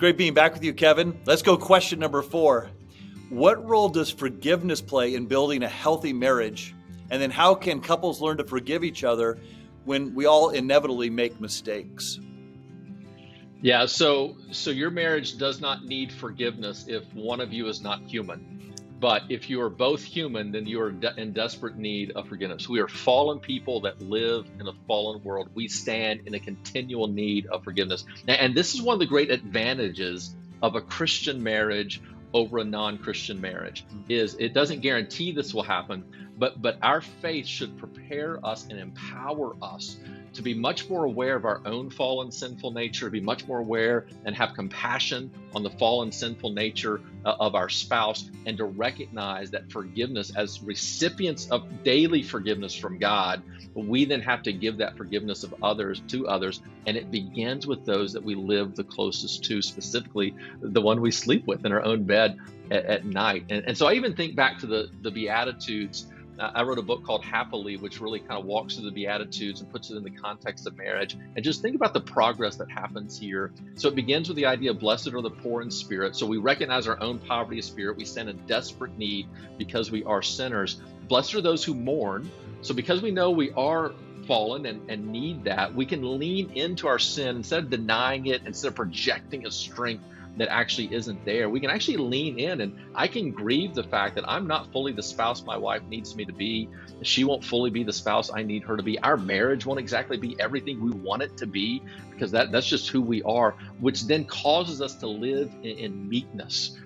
great being back with you, Kevin. Let's go question number 4. What role does forgiveness play in building a healthy marriage? And then how can couples learn to forgive each other when we all inevitably make mistakes? Yeah, so your marriage does not need forgiveness if one of you is not human. But if you are both human, then you are in desperate need of forgiveness. We are fallen people that live in a fallen world. We stand in a continual need of forgiveness. And this is one of the great advantages of a Christian marriage over a non-Christian marriage, is it doesn't guarantee this will happen, but our faith should prepare us and empower us to be much more aware of our own fallen sinful nature, be much more aware and have compassion on the fallen sinful nature of our spouse, and to recognize that forgiveness, as recipients of daily forgiveness from God, we then have to give that forgiveness of others to others, and it begins with those that we live the closest to, specifically the one we sleep with in our own bed at night. And so I even think back to the Beatitudes. I wrote a book called Happily, which really kind of walks through the Beatitudes and puts it in the context of marriage. And just think about the progress that happens here. So it begins with the idea of blessed are the poor in spirit. So we recognize our own poverty of spirit. We stand in desperate need because we are sinners. Blessed are those who mourn. So because we know we are fallen and need that, we can lean into our sin instead of denying it, instead of projecting a strength that actually isn't there. We can actually lean in, and I can grieve the fact that I'm not fully the spouse my wife needs me to be. She won't fully be the spouse I need her to be. Our marriage won't exactly be everything we want it to be, because that's just who we are, which then causes us to live in meekness.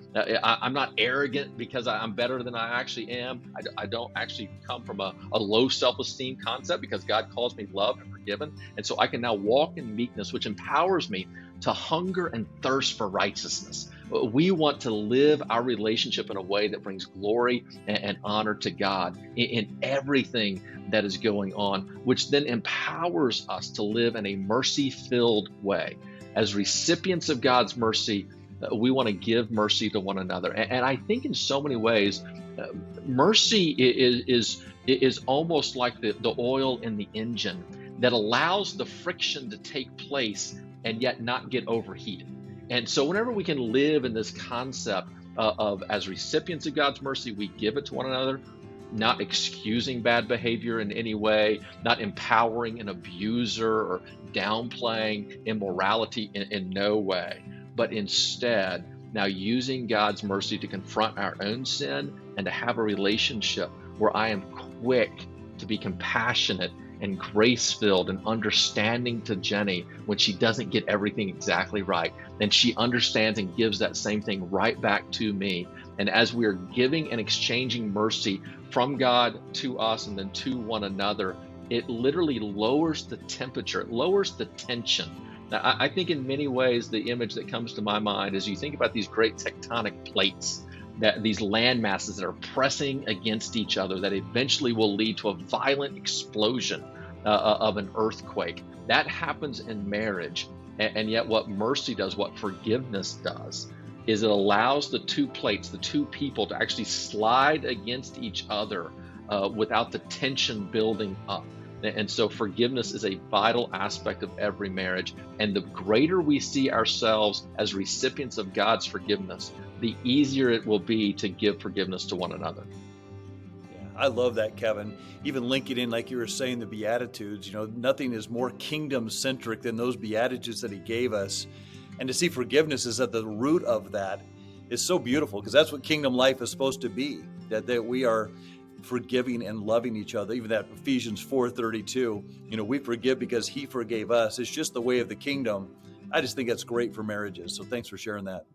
I'm not arrogant because I'm better than I actually am. I don't actually come from a low self-esteem concept, because God calls me loved and forgiven. And so I can now walk in meekness, which empowers me to hunger and thirst for righteousness. We want to live our relationship in a way that brings glory and honor to God in everything that is going on, which then empowers us to live in a mercy-filled way. As recipients of God's mercy, we want to give mercy to one another. And I think in so many ways, mercy is almost like the oil in the engine that allows the friction to take place and yet not get overheated. And so whenever we can live in this concept of as recipients of God's mercy, we give it to one another, not excusing bad behavior in any way, not empowering an abuser or downplaying immorality in no way, but instead now using God's mercy to confront our own sin and to have a relationship where I am quick to be compassionate and grace-filled and understanding to Jenny when she doesn't get everything exactly right. And she understands and gives that same thing right back to me. And as we are giving and exchanging mercy from God to us and then to one another, it literally lowers the temperature, it lowers the tension. Now, I think in many ways, the image that comes to my mind is you think about these great tectonic plates, that these land masses that are pressing against each other that eventually will lead to a violent explosion of an earthquake. That happens in marriage. And yet what mercy does, what forgiveness does, is it allows the two plates, the two people, to actually slide against each other without the tension building up. And so forgiveness is a vital aspect of every marriage. And the greater we see ourselves as recipients of God's forgiveness, the easier it will be to give forgiveness to one another. Yeah, I love that, Kevin. Even linking in, like you were saying, the Beatitudes, nothing is more kingdom-centric than those Beatitudes that he gave us. And to see forgiveness is at the root of that is so beautiful, because that's what kingdom life is supposed to be, that we are forgiving and loving each other. Even that Ephesians 4:32, we forgive because he forgave us. It's just the way of the kingdom. I just think that's great for marriages. So thanks for sharing that.